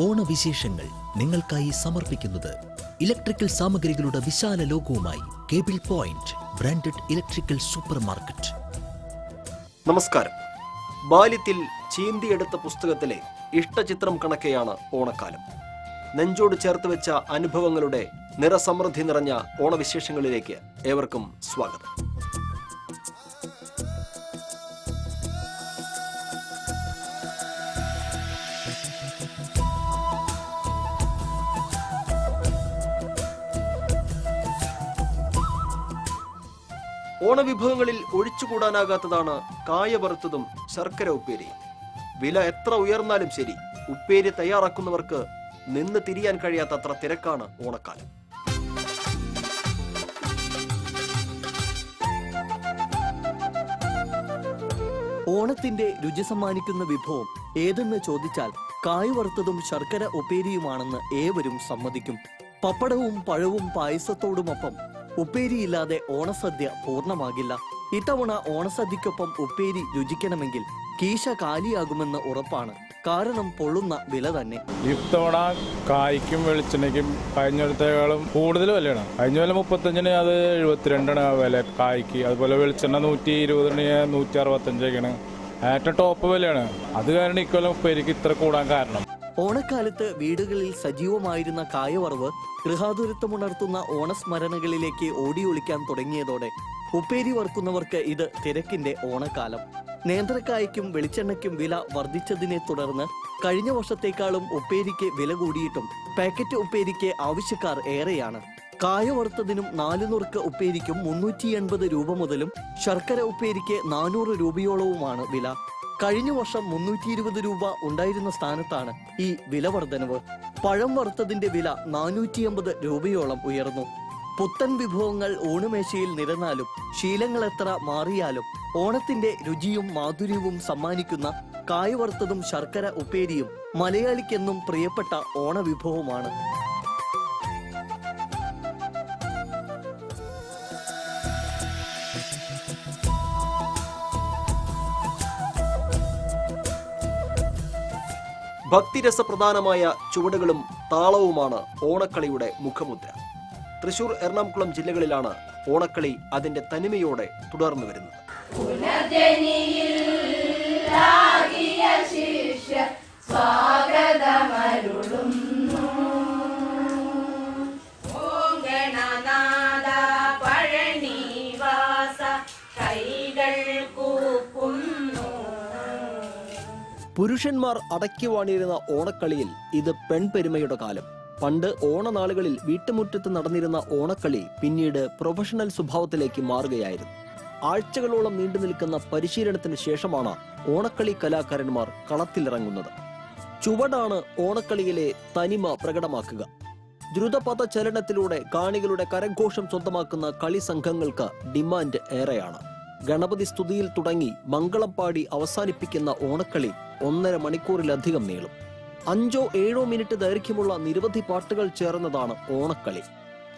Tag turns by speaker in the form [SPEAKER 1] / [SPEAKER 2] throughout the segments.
[SPEAKER 1] ഓണവിശേഷങ്ങൾ നിങ്ങൾക്കായി സമർപ്പിക്കുന്നത് ഇലക്ട്രിക്കൽ സാമഗ്രികളുടെ വിശാല ലോകവുമായി cable point branded electrical super market.
[SPEAKER 2] നമസ്കാരം. ബാല്യത്തിൽ ചീന്തിയെടുത്ത പുസ്തകത്തിലെ ഇഷ്ടചിത്രം കണക്കെയാണ് ഓണക്കാലം. നെഞ്ചോട് ചേർത്ത് വെച്ച അനുഭവങ്ങളുടെ നിറസമൃദ്ധി നിറഞ്ഞ ഓണവിശേഷങ്ങളിലേക്ക് ഏവർക്കും സ്വാഗതം. ഓണവിഭവങ്ങളിൽ ഒഴിച്ചുകൂടാനാകാത്തതാണ് കായ വറുത്തതും ശർക്കര ഉപ്പേരിയും. വില എത്ര ഉയർന്നാലും ശരി, ഉപ്പേരി തയ്യാറാക്കുന്നവർക്ക് നിന്ന് തിരിയാൻ കഴിയാത്തത്ര തിരക്കാണ് ഓണക്കാലം.
[SPEAKER 3] ഓണത്തിന്റെ രുചി സമ്മാനിക്കുന്ന വിഭവം ഏതെന്ന് ചോദിച്ചാൽ കായ വറുത്തതും ശർക്കര ഉപ്പേരിയുമാണെന്ന് ഏവരും സമ്മതിക്കും. പപ്പടവും പഴവും പായസത്തോടുമൊപ്പം ഉപ്പേരിയില്ലാതെ ഓണസദ്യ പൂർണ്ണമാകില്ല. ഇത്തവണ ഓണസദ്യക്കൊപ്പം ഉപ്പേരി രുചിക്കണമെങ്കിൽ കീശ കാലിയാകുമെന്ന് ഉറപ്പാണ്. കാരണം പൊള്ളുന്ന വില തന്നെ.
[SPEAKER 4] ഇത്തവണ കായ്ക്കും വെളിച്ചെണ്ണയ്ക്കും കഴിഞ്ഞത്തേക്കാളും കൂടുതൽ വിലയാണ്. കഴിഞ്ഞ വില 35, അത് 72 വില കായ്ക്ക്. അതുപോലെ വെളിച്ചെണ്ണ 120, 165 ഏറ്റവും ടോപ്പ് വിലയാണ്. അത് കാരണം ഇക്കൊല്ലം ഉപ്പേരിക്ക് ഇത്ര കൂടാൻ കാരണം.
[SPEAKER 3] ഓണക്കാലത്ത് വീടുകളിൽ സജീവമായിരുന്ന കായവറവ് ഗൃഹാതുരത്വമുണർത്തുന്ന ഓണസ്മരണകളിലേക്ക് ഓടിയൊളിക്കാൻ തുടങ്ങിയതോടെ ഉപ്പേരി വറുക്കുന്നവർക്ക് ഇത് തിരക്കിന്റെ ഓണക്കാലം. നേന്ത്രക്കായ്ക്കും വെളിച്ചെണ്ണയ്ക്കും വില വർദ്ധിച്ചതിനെ തുടർന്ന് കഴിഞ്ഞ വർഷത്തേക്കാളും ഉപ്പേരിക്ക് വില കൂടിയിട്ടും പാക്കറ്റ് ഉപ്പേരിക്ക് ആവശ്യക്കാർ ഏറെയാണ്. കായ വറുത്തതിനും 4 നുറുക്ക് ഉപ്പേരിക്കും 380 രൂപ മുതലും ശർക്കര ഉപ്പേരിക്ക് 400 രൂപയോളവുമാണ് വില. കഴിഞ്ഞ വർഷം 320 രൂപ ഉണ്ടായിരുന്ന സ്ഥാനത്താണ് ഈ വില വർധനവ്. പഴം വറുത്തതിന്റെ വില 480 രൂപയോളം ഉയർന്നു. പുത്തൻ വിഭവങ്ങൾ ഓണമേശയിൽ നിരന്നാലും ശീലങ്ങൾ എത്ര മാറിയാലും ഓണത്തിന്റെ രുചിയും മാധുര്യവും സമ്മാനിക്കുന്ന കായ വറുത്തതും ശർക്കര ഉപ്പേരിയും മലയാളിക്കെന്നും പ്രിയപ്പെട്ട ഓണവിഭവമാണ്.
[SPEAKER 2] ഭക്തിരസപ്രധാനമായ ചുവടുകളും താളവുമാണ് ഓണക്കളിയുടെ മുഖമുദ്ര. തൃശൂർ, എറണാകുളം ജില്ലകളിലാണ് ഓണക്കളി അതിന്റെ തനിമയോടെ തുടർന്നു വരുന്നത്. പുരുഷന്മാർ അടക്കി വാണിരുന്ന ഓണക്കളിയിൽ ഇത് പെൺപെരുമയുടെ കാലം. പണ്ട് ഓണനാളുകളിൽ വീട്ടുമുറ്റത്ത് നടന്നിരുന്ന ഓണക്കളി പിന്നീട് പ്രൊഫഷണൽ സ്വഭാവത്തിലേക്ക് മാറുകയായിരുന്നു. ആഴ്ചകളോളം നീണ്ടു നിൽക്കുന്ന പരിശീലനത്തിന് ശേഷമാണ് ഓണക്കളി കലാകാരന്മാർ കളത്തിലിറങ്ങുന്നത്. ചുവടാണ് ഓണക്കളിയിലെ തനിമ പ്രകടമാക്കുക. ദ്രുതപഥ ചലനത്തിലൂടെ കാണികളുടെ കരഘോഷം സ്വന്തമാക്കുന്ന കളി സംഘങ്ങൾക്ക് ഡിമാൻഡ് ഏറെയാണ്. ഗണപതി സ്തുതിയിൽ തുടങ്ങി മംഗളം പാടി അവസാനിപ്പിക്കുന്ന ഓണക്കളി 1.5 മണിക്കൂറിലധികം നീളും. 5-7 മിനിറ്റ് ദൈർഘ്യമുള്ള നിരവധി പാട്ടുകൾ ചേർന്നതാണ് ഓണക്കളി.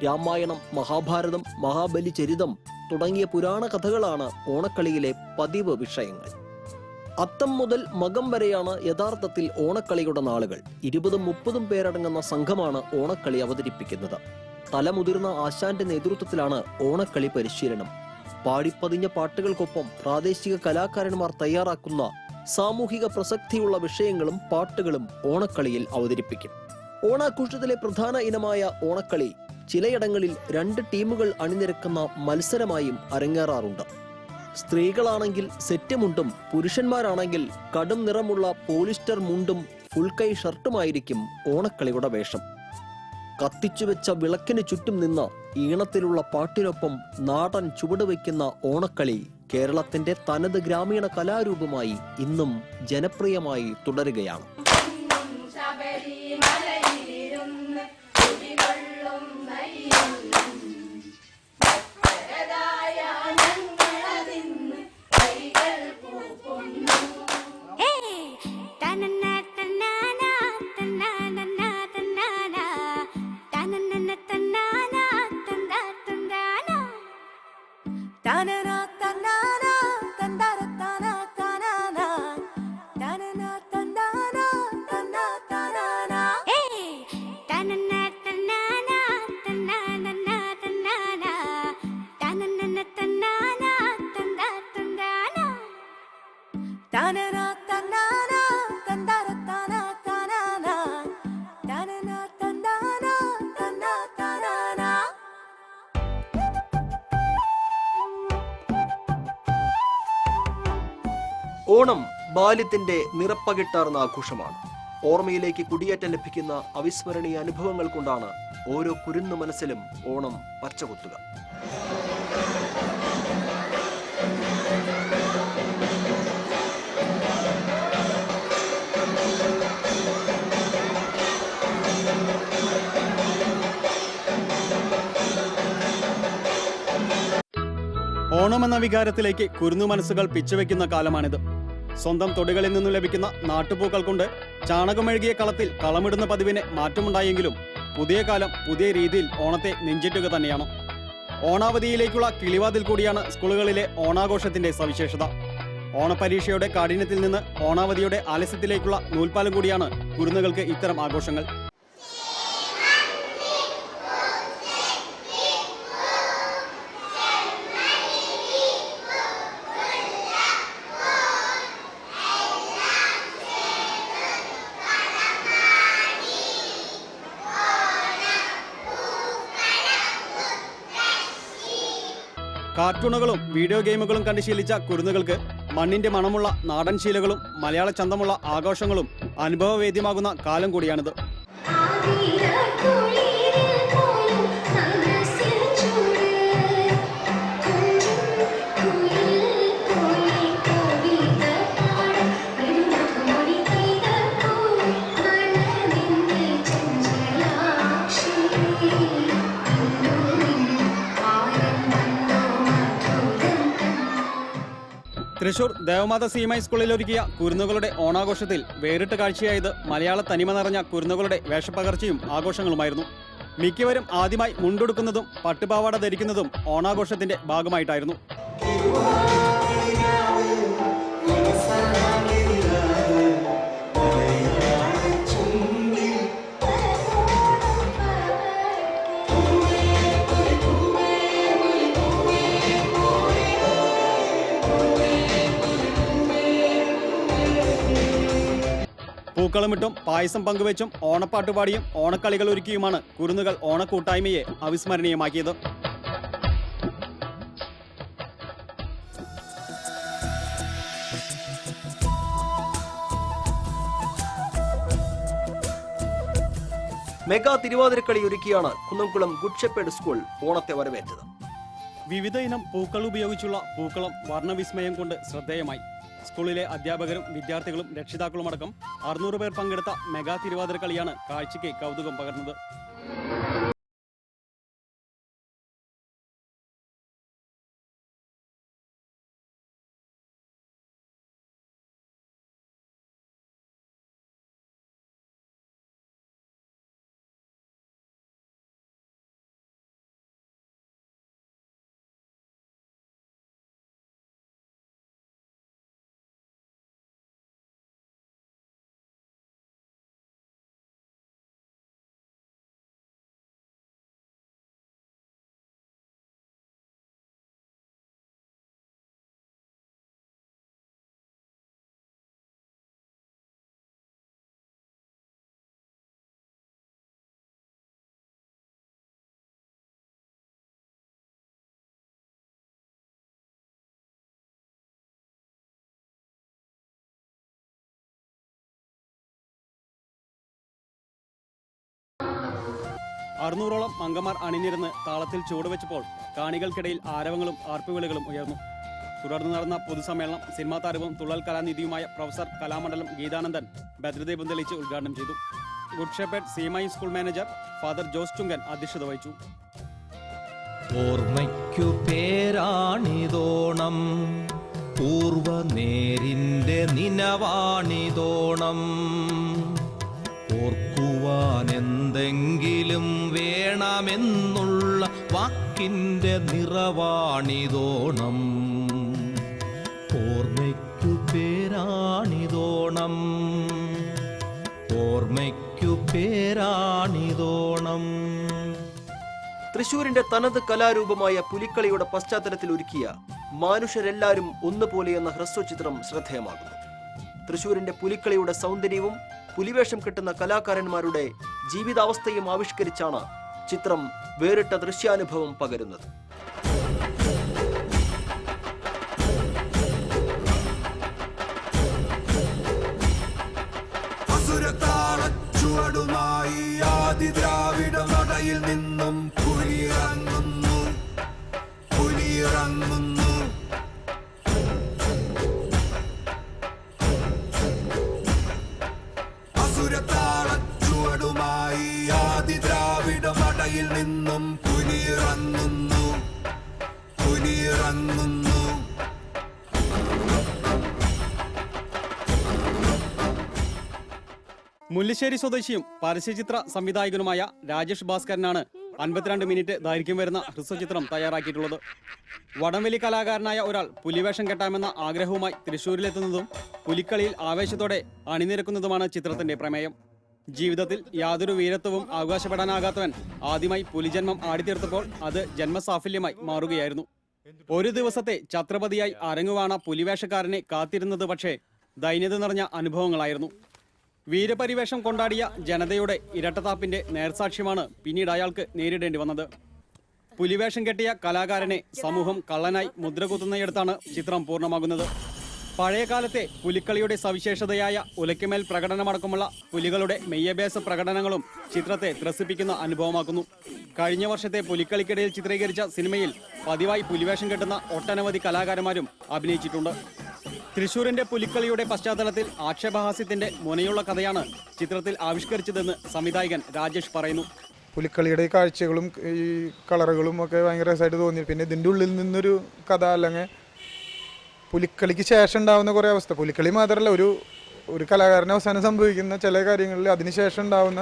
[SPEAKER 2] രാമായണം, മഹാഭാരതം, മഹാബലി ചരിതം തുടങ്ങിയ പുരാണ കഥകളാണ് ഓണക്കളിയിലെ പതിവ് വിഷയങ്ങൾ. അത്തം മുതൽ മകം വരെയാണ് യഥാർത്ഥത്തിൽ ഓണക്കളിയുടെ നാളുകൾ. 20-30 പേരടങ്ങുന്ന സംഘമാണ് ഓണക്കളി അവതരിപ്പിക്കുന്നത്. തലമുതിർന്ന ആശാന്റെ നേതൃത്വത്തിലാണ് ഓണക്കളി പരിശീലനം. പാടിപ്പതിഞ്ഞ പാട്ടുകൾക്കൊപ്പം പ്രാദേശിക കലാകാരന്മാർ തയ്യാറാക്കുന്ന സാമൂഹിക പ്രസക്തിയുള്ള വിഷയങ്ങളും പാട്ടുകളും ഓണക്കളിയിൽ അവതരിപ്പിക്കും. ഓണാഘോഷത്തിലെ പ്രധാന ഇനമായ ഓണക്കളി ചിലയിടങ്ങളിൽ 2 ടീമുകൾ അണിനിരക്കുന്ന മത്സരമായും അരങ്ങേറാറുണ്ട്. സ്ത്രീകളാണെങ്കിൽ സെറ്റ് മുണ്ടും പുരുഷന്മാരാണെങ്കിൽ കടും നിറമുള്ള പോളിസ്റ്റർ മുണ്ടും ഫുൾക്കൈ ഷർട്ടുമായിരിക്കും ഓണക്കളിയുടെ വേഷം. കത്തിച്ചുവെച്ച വിളക്കിന് ചുറ്റും നിന്ന് ഈണത്തിലുള്ള പാട്ടിനൊപ്പം നാടൻ ചുവട് വയ്ക്കുന്ന ഓണക്കളി കേരളത്തിന്റെ തനത് ഗ്രാമീണ കലാരൂപമായി ഇന്നും ജനപ്രിയമായി തുടരുകയാണ്. ഓണം ബാല്യത്തിന്റെ നിറപ്പകിട്ടാർന്ന ആഘോഷമാണ്. ഓർമ്മയിലേക്ക് കുടിയേറ്റം ലഭിക്കുന്ന അവിസ്മരണീയ അനുഭവങ്ങൾ കൊണ്ടാണ് ഓരോ കുരുന്നു മനസ്സിലും ഓണം പച്ചകുത്തുക.
[SPEAKER 5] ഓണം എന്ന വികാരത്തിലേക്ക് കുരുന്നു മനസ്സുകൾ പിച്ചുവെക്കുന്ന കാലമാണിത്. സ്വന്തം തൊടികളിൽ നിന്നും ലഭിക്കുന്ന നാട്ടുപൂക്കൾ കൊണ്ട് ചാണകമെഴുകിയ കളത്തിൽ കളമിടുന്ന പതിവിന് മാറ്റമുണ്ടായെങ്കിലും പുതിയ കാലം പുതിയ രീതിയിൽ ഓണത്തെ നെഞ്ചിറ്റുക തന്നെയാണ്. ഓണാവധിയിലേക്കുള്ള കിളിവാതിൽ കൂടിയാണ് സ്കൂളുകളിലെ ഓണാഘോഷത്തിന്റെ സവിശേഷത. ഓണപരീക്ഷയുടെ കാഠിന്യത്തിൽ നിന്ന് ഓണാവധിയുടെ ആലസ്യത്തിലേക്കുള്ള നൂൽപ്പാലം കൂടിയാണ് കുരുന്നുകൾക്ക് ഇത്തരം ആഘോഷങ്ങൾ. കാർട്ടൂണുകളും വീഡിയോ ഗെയിമുകളും കണ്ട് ശീലിച്ച കുരുന്നുകൾക്ക് മണ്ണിന്റെ മണമുള്ള നാടൻ ശീലകളും മലയാള ചന്തമുള്ള ആഘോഷങ്ങളും അനുഭവവേദ്യമാകുന്ന കാലം കൂടിയാണിത്. തൃശൂർ ദേവമാത CMI സ്കൂളിൽ ഒരുക്കിയ കുരുന്നുകളുടെ ഓണാഘോഷത്തിൽ വേറിട്ട കാഴ്ചയായത് മലയാള തനിമ നിറഞ്ഞ കുരുന്നുകളുടെ വേഷപ്പകർച്ചയും ആഘോഷങ്ങളുമായിരുന്നു. മിക്കവരും ആദ്യമായി മുണ്ടുടുക്കുന്നതും പട്ടുപാവാട ധരിക്കുന്നതും ഓണാഘോഷത്തിന്റെ ഭാഗമായിട്ടായിരുന്നു. പൂക്കളമിട്ടും പായസം പങ്കുവെച്ചും ഓണപ്പാട്ടുപാടിയും ഓണക്കളികൾ ഒരുക്കിയുമാണ് കുരുന്നുകൾ ഓണക്കൂട്ടായ്മയെ അവിസ്മരണീയമാക്കിയത്.
[SPEAKER 2] മെഗാ തിരുവാതിരക്കളി ഒരുക്കിയാണ് കുന്നംകുളം ഗുഡ് ഷെപ്പേർഡ് സ്കൂൾ ഓണത്തെ വരവേറ്റത്.
[SPEAKER 5] വിവിധ ഇനം പൂക്കൾ ഉപയോഗിച്ചുള്ള പൂക്കളം വർണ്ണവിസ്മയം കൊണ്ട് ശ്രദ്ധേയമായി. സ്കൂളിലെ അധ്യാപകരും വിദ്യാർത്ഥികളും രക്ഷിതാക്കളുമടക്കം 600 പേർ പങ്കെടുത്ത മെഗാ തിരുവാതിരക്കളിയാണ് കാഴ്ചയ്ക്ക് കൗതുകം പകർന്നത്. അറുന്നൂറോളം അംഗമാർ അണിനിരുന്ന് താളത്തിൽ ചുവടുവെച്ചപ്പോൾ കാണികൾക്കിടയിൽ ആരവങ്ങളും ആർപ്പുവിളികളും ഉയർന്നു. തുടർന്ന് നടന്ന പൊതുസമ്മേളനം സിനിമാ താരവും തുള്ളൽ കലാനിധിയുമായ പ്രൊഫസർ കലാമണ്ഡലം ഗീതാനന്ദൻ ഭദ്രദീപം തെളിയിച്ച് ഉദ്ഘാടനം ചെയ്തു. Good shepherd CMI school manager father Jose Chungan അധ്യക്ഷത വഹിച്ചു.
[SPEAKER 6] ഓർമ്മയ്ക്കു പേരാണിതോണം, പൂർവനേരിന്റെ നിനവാണിതോണം, ഓർക്കുവാൻ എന്തെങ്കിലും വേണമെന്നുള്ള വാക്കിന്റെ നിറവാണിതോണം. ഓർമ്മയ്ക്കു പേരാണിതോണം, ഓർമ്മയ്ക്കു പേരാണിതോണം.
[SPEAKER 2] തൃശൂരിന്റെ തനത് കലാരൂപമായ പുലിക്കളിയുടെ പശ്ചാത്തലത്തിൽ ഒരുക്കിയ മനുഷ്യരെല്ലാരും ഒന്നുപോലെ എന്ന ഹ്രസ്വചിത്രം ശ്രദ്ധേയമാകുന്നു. തൃശൂരിന്റെ പുലിക്കളിയുടെ സൗന്ദര്യവും പുലിവേഷം കിട്ടുന്ന കലാകാരന്മാരുടെ ജീവിതാവസ്ഥയും ആവിഷ്കരിച്ചാണ് ചിത്രം വേറിട്ട ദൃശ്യാനുഭവം പകരുന്നത്.
[SPEAKER 7] ചുവടുമായി ആദിദ്രാവിഡ നടയിൽ നിന്നും പുലിയിറങ്ങുന്നു പുലിയിറങ്ങുന്നു. അസുരത്താള ചുവടുമായി ആദിദ്രാവിഡ നടയിൽ നിന്നും പുലിയിറങ്ങുന്നു പുലിയിറങ്ങുന്നു.
[SPEAKER 5] മുല്ലശ്ശേരി സ്വദേശിയും പരസ്യചിത്ര സംവിധായകനുമായ രാജേഷ് ഭാസ്കരനാണ് 52 മിനിറ്റ് ദൈർഘ്യം വരുന്ന ഹ്രസ്വചിത്രം തയ്യാറാക്കിയിട്ടുള്ളത്. വടംവലി കലാകാരനായ ഒരാൾ പുലിവേഷം കെട്ടാമെന്ന ആഗ്രഹവുമായി തൃശ്ശൂരിലെത്തുന്നതും പുലിക്കളിയിൽ ആവേശത്തോടെ അണിനിരക്കുന്നതുമാണ് ചിത്രത്തിന്റെ പ്രമേയം. ജീവിതത്തിൽ യാതൊരു വീരത്വവും അവകാശപ്പെടാനാകാത്തവൻ ആദ്യമായി പുലിജന്മം ആടിത്തീർത്തപ്പോൾ അത് ജന്മസാഫല്യമായി മാറുകയായിരുന്നു. ഒരു ദിവസത്തെ ഛത്രപതിയായി അരങ്ങുവാണ പുലിവേഷക്കാരനെ കാത്തിരുന്നത് പക്ഷേ ദൈന്യത നിറഞ്ഞ അനുഭവങ്ങളായിരുന്നു. വീരപരിവേഷം കൊണ്ടാടിയ ജനതയുടെ ഇരട്ടത്താപ്പിന്റെ നേർസാക്ഷ്യമാണ് പിന്നീട് അയാൾക്ക് നേരിടേണ്ടി വന്നത്. പുലിവേഷം കെട്ടിയ കലാകാരനെ സമൂഹം കള്ളനായി മുദ്രകുത്തുന്നയിടത്താണ് ചിത്രം പൂർണ്ണമാകുന്നത്. പഴയകാലത്തെ പുലിക്കളിയുടെ സവിശേഷതയായ ഉലയ്ക്കുമേൽ പ്രകടനമടക്കമുള്ള പുലികളുടെ മെയ്യഭ്യാസ പ്രകടനങ്ങളും ചിത്രത്തെ ത്രസിപ്പിക്കുന്ന അനുഭവമാക്കുന്നു. കഴിഞ്ഞ വർഷത്തെ പുലിക്കളിക്കിടയിൽ ചിത്രീകരിച്ച സിനിമയിൽ പതിവായി പുലിവേഷം കെട്ടുന്ന ഒട്ടനവധി കലാകാരന്മാരും അഭിനയിച്ചിട്ടുണ്ട്. തൃശൂരിന്റെ പുലിക്കളിയുടെ പശ്ചാത്തലത്തിൽ ആക്ഷേപഹാസ്യത്തിന്റെ മുനയുള്ള കഥയാണ് ചിത്രത്തിൽ ആവിഷ്കരിച്ചതെന്ന് സംവിധായകൻ രാജേഷ് പറയുന്നു.
[SPEAKER 8] പുലിക്കളിയുടെ കാഴ്ചകളും ഈ കളറുകളും ഒക്കെ ഭയങ്കര രസമായിട്ട് തോന്നി. പിന്നെ ഇതിൻ്റെ ഉള്ളിൽ നിന്നൊരു കഥ അല്ലെങ്കിൽ പുലിക്കളിക്ക് ശേഷം ഉണ്ടാകുന്ന കുറേ അവസ്ഥ, പുലിക്കളി മാത്രമല്ല ഒരു കലാകാരന് അവസാനം സംഭവിക്കുന്ന ചില കാര്യങ്ങളിൽ അതിനുശേഷം ഉണ്ടാകുന്ന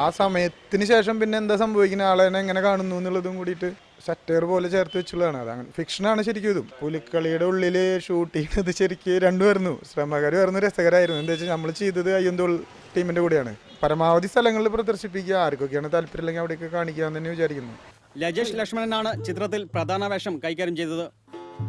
[SPEAKER 8] ആ സമയത്തിന് ശേഷം പിന്നെ എന്താ സംഭവിക്കുന്ന ആളെ എങ്ങനെ കാണുന്നു എന്നുള്ളതും കൂടിയിട്ട് സറ്റയർ പോലെ ചേർത്ത് വെച്ചുള്ളതാണ്. അത് അങ്ങനെ ഫിക്ഷനാണ് ശരിക്കും. ഇതും പുലിക്കളിയുടെ ഉള്ളിൽ ഷൂട്ട് ചെയ്യുന്നത് ശരിക്കും രണ്ടുമായിരുന്നു, ശ്രമകരമായിരുന്നു, രസകരമായിരുന്നു. എന്താ വെച്ചാൽ നമ്മൾ ചെയ്തത് അയ്യന്തോൾ ടീമിൻ്റെ കൂടെയാണ്. പരമാവധി സ്ഥലങ്ങളിൽ പ്രദർശിപ്പിക്കുക, ആർക്കൊക്കെയാണ് താല്പര്യമില്ലെങ്കിൽ അവിടെയൊക്കെ കാണിക്കുക എന്ന് തന്നെ വിചാരിക്കുന്നു.
[SPEAKER 5] ലജേഷ് ലക്ഷ്മണനാണ് ചിത്രത്തിൽ പ്രധാന വേഷം കൈകാര്യം ചെയ്തത്.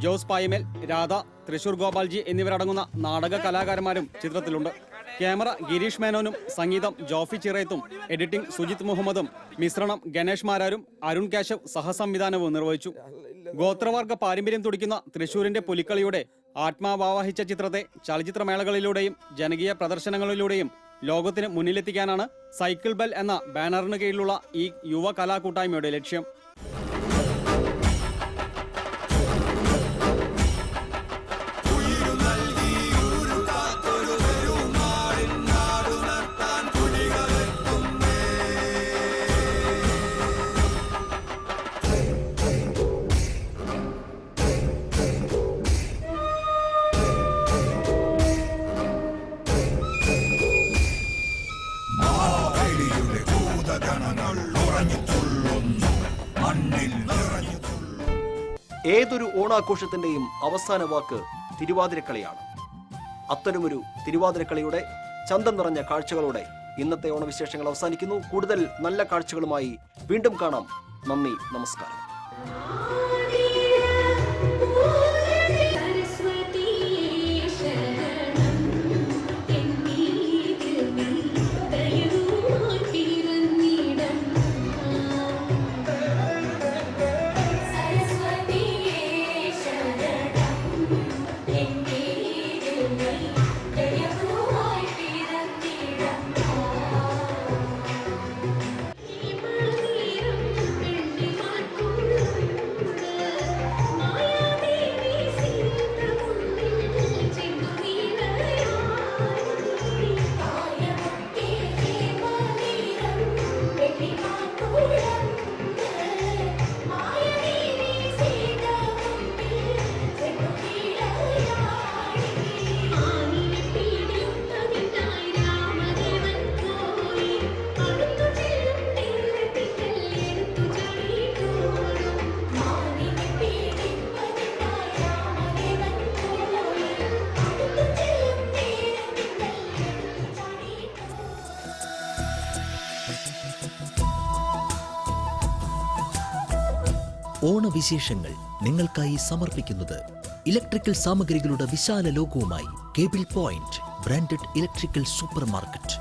[SPEAKER 5] ജോസ് പായമേൽ, രാധ, തൃശൂർ ഗോപാൽജി എന്നിവരടങ്ങുന്ന നാടക കലാകാരന്മാരും ചിത്രത്തിലുണ്ട്. ക്യാമറ ഗിരീഷ് മേനോനും സംഗീതം ജോഫി ചിറയത്തും എഡിറ്റിംഗ് സുജിത് മുഹമ്മദും മിശ്രണം ഗണേഷ് മാരാരും അരുൺ കാശവ് സഹസംവിധാനവും നിർവഹിച്ചു. ഗോത്രവർഗ പാരമ്പര്യം തുടിക്കുന്ന തൃശൂരിന്റെ പുലിക്കളിയുടെ ആത്മാവാഹിച്ച ചിത്രത്തെ ചലച്ചിത്രമേളകളിലൂടെയും ജനകീയ പ്രദർശനങ്ങളിലൂടെയും ലോകത്തിന് മുന്നിലെത്തിക്കാനാണ് സൈക്കിൾ ബെൽ എന്ന ബാനറിന് കീഴിലുള്ള ഈ യുവ കലാകൂട്ടായ്മയുടെ ലക്ഷ്യം.
[SPEAKER 2] ഏതൊരു ഓണാഘോഷത്തിന്റെയും അവസാന വാക്ക് തിരുവാതിരക്കളിയാണ്. അത്തരമൊരു തിരുവാതിരക്കളിയുടെ ചന്തം നിറഞ്ഞ കാഴ്ചകളോടെ ഇന്നത്തെ ഓണവിശേഷങ്ങൾ അവസാനിക്കുന്നു. കൂടുതൽ നല്ല കാഴ്ചകളുമായി വീണ്ടും കാണാം. നന്ദി, നമസ്കാരം.
[SPEAKER 1] ഓണവിശേഷങ്ങൾ നിങ്ങൾക്കായി സമർപ്പിക്കുന്നത് ഇലക്ട്രിക്കൽ സാമഗ്രികളുടെ വിശാല ലോകവുമായി cable point branded electrical super market.